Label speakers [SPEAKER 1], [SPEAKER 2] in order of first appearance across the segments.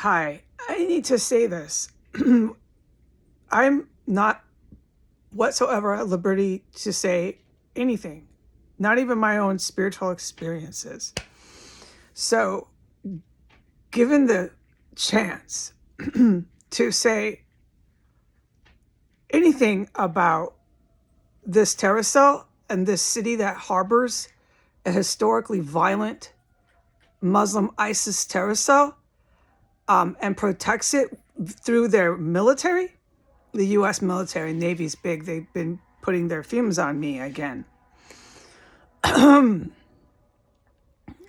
[SPEAKER 1] Hi, I need to say this. I'm not whatsoever at liberty to say anything, not even my own spiritual experiences. So, given the chance to say anything about this terracel and this city that harbors a historically violent Muslim ISIS terracel and protects it through their military, the U.S. military, Navy's big. They've been putting their fumes on me again.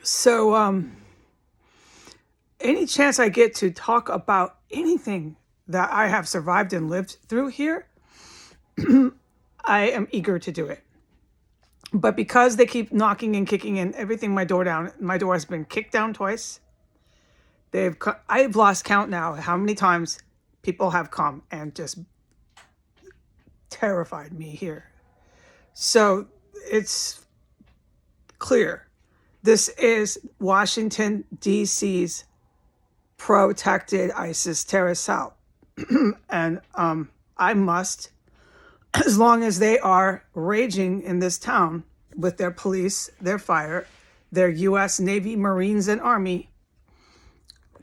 [SPEAKER 1] So, any chance I get to talk about anything that I have survived and lived through here, I am eager to do it. But because they keep knocking and kicking and everything my door down, my door has been kicked down twice. I've lost count now how many times people have come and just terrified me here. So it's clear. This is Washington, D.C.'s protected ISIS terrorist cell. And I must, as long as they are raging in this town with their police, their fire, their U.S. Navy, Marines, and Army.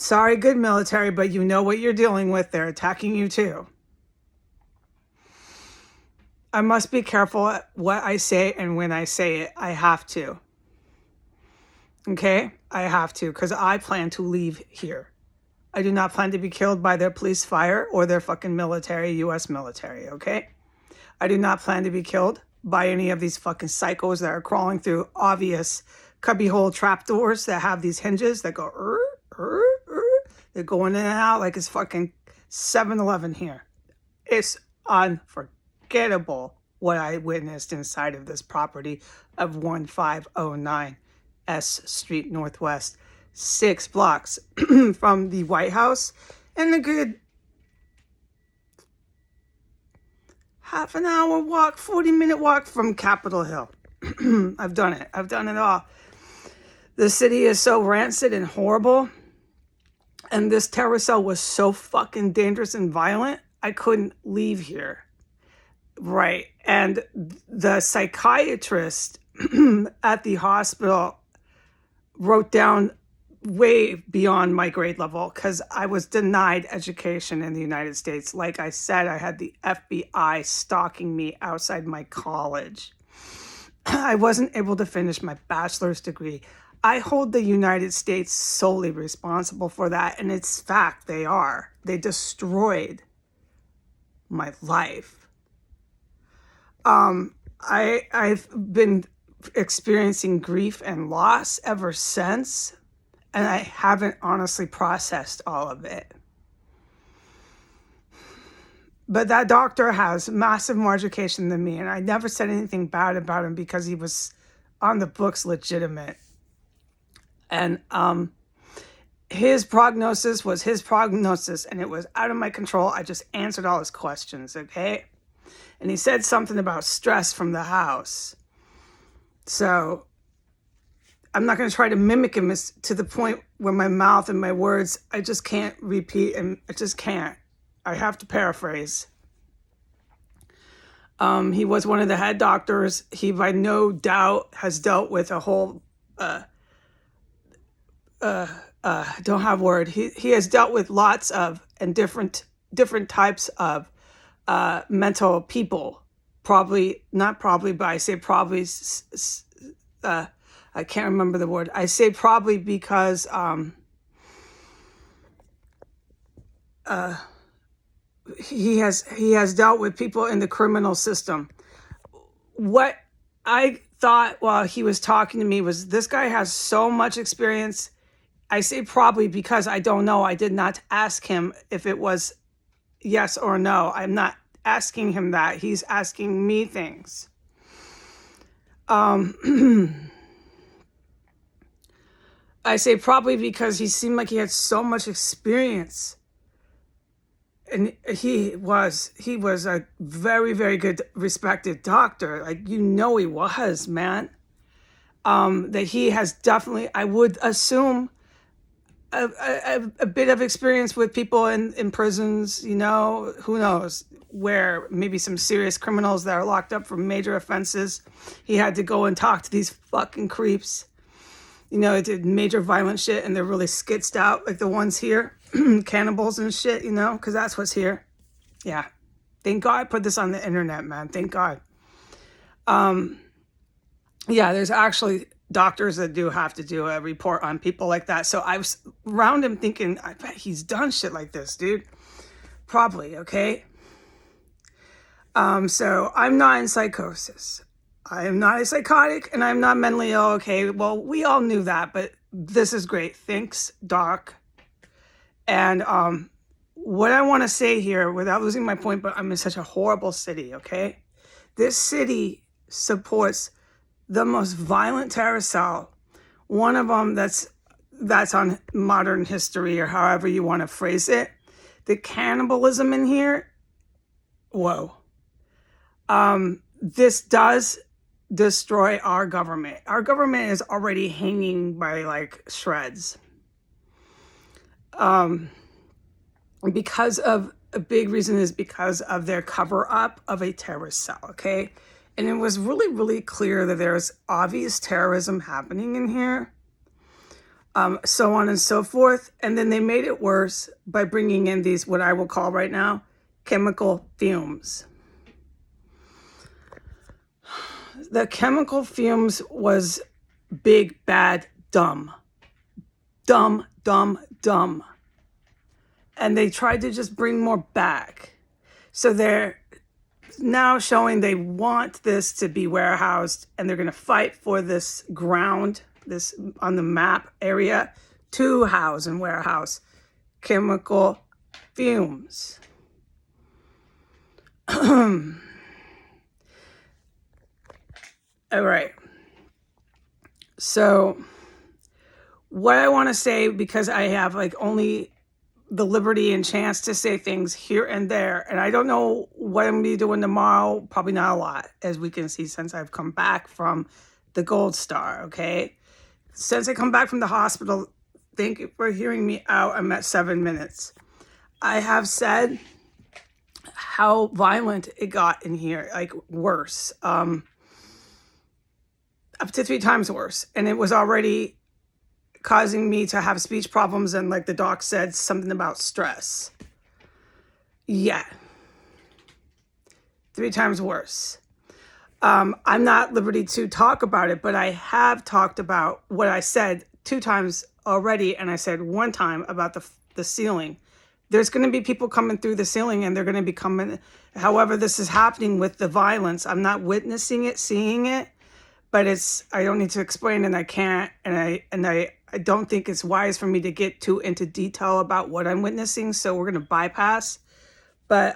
[SPEAKER 1] Sorry, good military, but you know what you're dealing with. They're attacking you too. I must be careful at what I say and when I say it. I have to. Okay? I have to, because I plan to leave here. I do not plan to be killed by their police fire or their fucking military, U.S. military, okay? I do not plan to be killed by any of these fucking psychos that are crawling through obvious cubbyhole trapdoors that have these hinges that go, they're going in and out like it's fucking 7-Eleven here. It's unforgettable what I witnessed inside of this property of 1509 S Street Northwest, 6 blocks from the White House and a good half an hour walk, 40-minute walk from Capitol Hill. I've done it. I've done it all. The city is so rancid and horrible. And this terror cell was so fucking dangerous and violent, I couldn't leave here. Right. And the psychiatrist at the hospital wrote down way beyond my grade level because I was denied education in the United States. Like I said, I had the FBI stalking me outside my college. I wasn't able to finish my bachelor's degree. I hold the United States solely responsible for that, and it's fact, they are. They destroyed my life. I've been experiencing grief and loss ever since, and I haven't honestly processed all of it. But that doctor has massive more education than me, and I never said anything bad about him because he was on the books legitimate. And his prognosis was his prognosis, and it was out of my control. I just answered all his questions, okay? And he said something about stress from the house. So I'm not going to try to mimic him to the point where my mouth and my words, I just can't repeat, and I just can't. I have to paraphrase. He was one of the head doctors. He, by no doubt, has dealt with a whole... don't have word. He has dealt with lots of and different types of mental people. Probably, not probably, but I say probably, I can't remember the word. I say probably because he has dealt with people in the criminal system. What I thought while he was talking to me was, this guy has so much experience. I say probably because I don't know. I did not ask him if it was yes or no. I'm not asking him that. He's asking me things. I say probably because he seemed like he had so much experience. And he was a very, very good, respected doctor. Like, he was, man. That he has definitely, I would assume, a bit of experience with people in prisons, you know, who knows, where maybe some serious criminals that are locked up for major offenses. He had to go and talk to these fucking creeps. You know, it did major violent shit and they're really skitsed out, like the ones here, cannibals and shit, you know, because that's what's here. Yeah. Thank God I put this on the internet, man. Thank God. Yeah, there's actually doctors that do have to do a report on people like that. So I was around him thinking, I bet he's done shit like this, dude. Probably, okay? So I'm not in psychosis. I am not a psychotic and I'm not mentally ill, okay? Well, we all knew that, but this is great. Thanks, Doc. And what I want to say here, without losing my point, but I'm in such a horrible city, okay? This city supports the most violent terrorist cell. One of them that's on modern history or however you want to phrase it. The cannibalism in here, whoa. This does destroy our government. Our government is already hanging by like shreds. Because of a big reason is because of their cover up of a terrorist cell, okay? And it was really, really clear that there's obvious terrorism happening in here, so on and so forth. And then they made it worse by bringing in these, what I will call right now, chemical fumes. The chemical fumes was big, bad, dumb. Dumb, dumb, dumb. And they tried to just bring more back. So they're now showing they want this to be warehoused and they're going to fight for this ground, this on the map area, to house and warehouse chemical fumes. All right. So what I want to say, because I have like only the liberty and chance to say things here and there, and I don't know what I'm going to be doing tomorrow, probably not a lot, as we can see since I've come back from the Gold Star, okay? Since I come back from the hospital, thank you for hearing me out. I'm at 7 minutes. I have said how violent it got in here, like worse, up to 3 times worse, and it was already causing me to have speech problems and, like the doc said, something about stress. Yeah. 3 times worse. I'm not at liberty to talk about it, but I have talked about what I said 2 times already, and I said 1 time about the ceiling. There's going to be people coming through the ceiling, and they're going to be coming. However, this is happening with the violence. I'm not witnessing it, seeing it, but I don't need to explain, and I can't, and I don't think it's wise for me to get too into detail about what I'm witnessing, so we're going to bypass. But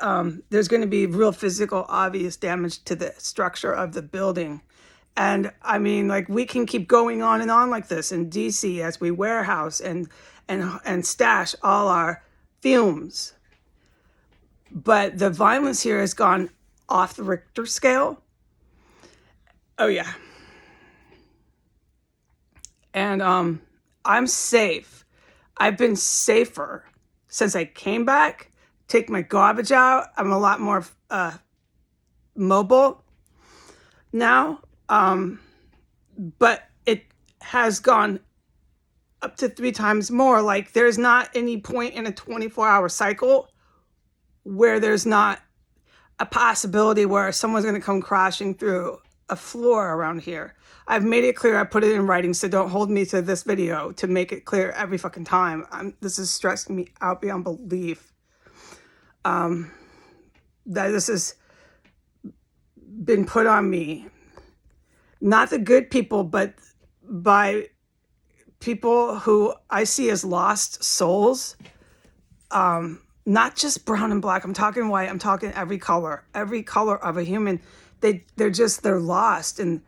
[SPEAKER 1] there's going to be real physical, obvious damage to the structure of the building. And I mean, like, we can keep going on and on like this in DC as we warehouse and stash all our fumes. But the violence here has gone off the Richter scale. Oh, yeah. And I'm safe. I've been safer since I came back. Take my garbage out. I'm a lot more mobile now. But it has gone up to 3 times more. Like, there's not any point in a 24-hour cycle where there's not a possibility where someone's going to come crashing through a floor around here. I've made it clear. I put it in writing, so don't hold me to this video to make it clear every fucking time. This is stressing me out beyond belief. That this has been put on me. Not the good people, but by people who I see as lost souls. Not just brown and black. I'm talking white. I'm talking every color of a human. They're lost. And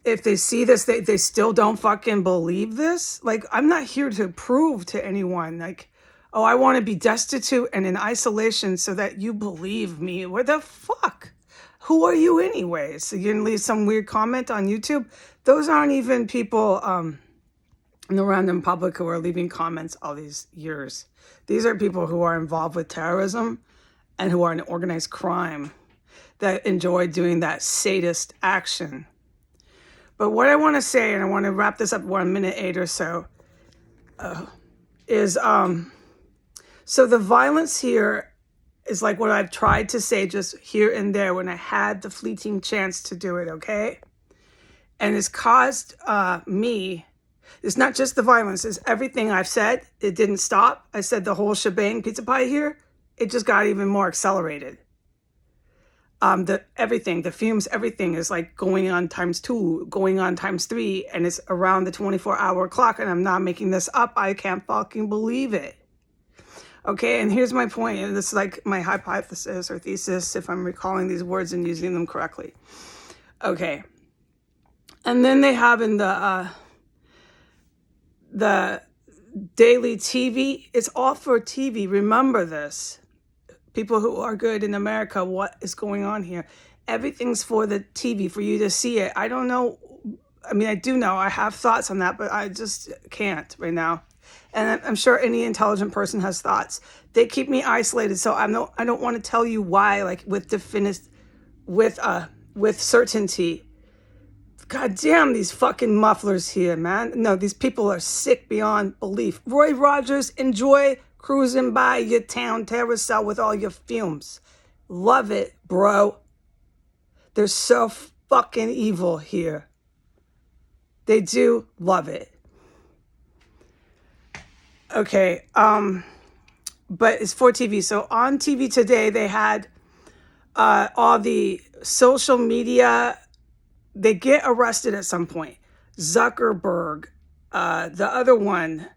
[SPEAKER 1] if they see this, they still don't fucking believe this. Like, I'm not here to prove to anyone, like, oh, I want to be destitute and in isolation so that you believe me. Where the fuck? Who are you anyways? So you're going to leave some weird comment on YouTube? Those aren't even people and the random public who are leaving comments all these years. These are people who are involved with terrorism and who are in organized crime that enjoy doing that sadist action. But what I want to say, and I want to wrap this up 1 minute 8 or so, is so the violence here is like what I've tried to say just here and there when I had the fleeting chance to do it, okay? And it's caused me, it's not just the violence, it's everything I've said. It didn't stop. I said the whole shebang pizza pie here, it just got even more accelerated. Everything, the fumes, everything is like going on ×2, going on ×3, and it's around the 24-hour clock, and I'm not making this up. I can't fucking believe it. Okay, and here's my point, and this is like my hypothesis or thesis, if I'm recalling these words and using them correctly. Okay, and then they have in the daily TV, it's all for TV. Remember this. People who are good in America, what is going on here? Everything's for the TV, for you to see it. I don't know. I mean, I do know. I have thoughts on that, but I just can't right now. And I'm sure any intelligent person has thoughts. They keep me isolated, so I don't want to tell you why, like with certainty. God damn these fucking mufflers here, man. No, these people are sick beyond belief. Roy Rogers, enjoy cruising by your town carousel with all your fumes. Love it, bro. They're so fucking evil here. They do love it. Okay, but it's for TV. So on TV today, they had all the social media. They get arrested at some point. Zuckerberg, the other one,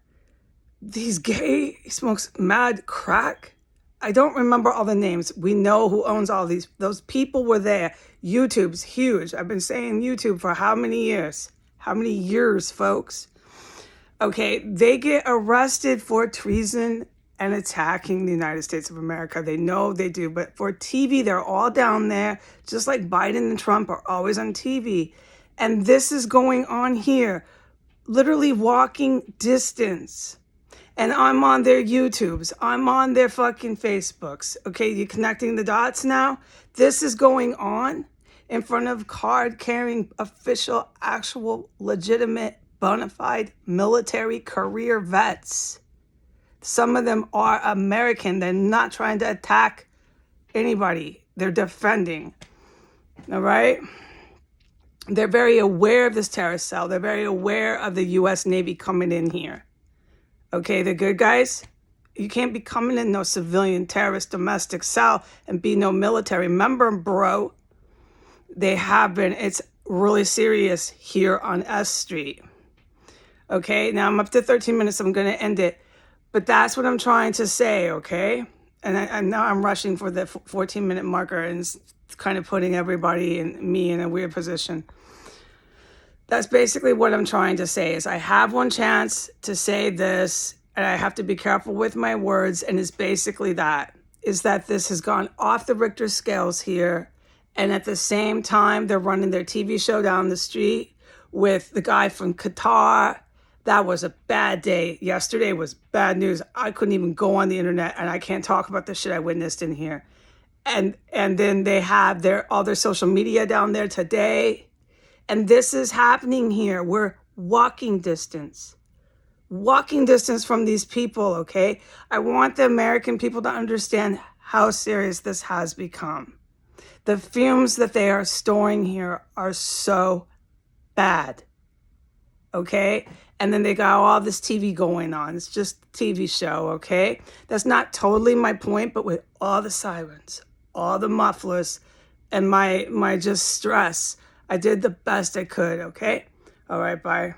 [SPEAKER 1] he's gay, he smokes mad crack. I don't remember all the names. We know who owns all these. Those people were there. YouTube's huge. I've been saying YouTube for how many years? How many years, folks? Okay, they get arrested for treason and attacking the United States of America. They know they do, but for TV, they're all down there, just like Biden and Trump are always on TV. And this is going on here, literally walking distance. And I'm on their YouTubes. I'm on their fucking Facebooks. Okay, you connecting the dots now? This is going on in front of card-carrying, official, actual, legitimate, bona fide military career vets. Some of them are American. They're not trying to attack anybody. They're defending. All right? They're very aware of this terrorist cell. They're very aware of the U.S. Navy coming in here. Okay, the good guys? You can't be coming in no civilian terrorist domestic cell and be no military member, bro. They have been. It's really serious here on S Street. Okay, now I'm up to 13 minutes. I'm going to end it. But that's what I'm trying to say, okay? And now I'm rushing for the 14-minute marker, and it's kind of putting everybody and me in a weird position. That's basically what I'm trying to say is I have one chance to say this, and I have to be careful with my words, and it's basically that, is that this has gone off the Richter scales here, and at the same time, they're running their TV show down the street with the guy from Qatar. That was a bad day. Yesterday was bad news. I couldn't even go on the internet, and I can't talk about the shit I witnessed in here. And then they have all their social media down there today. And this is happening here. We're walking distance from these people, okay? I want the American people to understand how serious this has become. The fumes that they are storing here are so bad, okay? And then they got all this TV going on. It's just a TV show, okay? That's not totally my point, but with all the sirens, all the mufflers, and my just stress, I did the best I could, okay? All right, bye.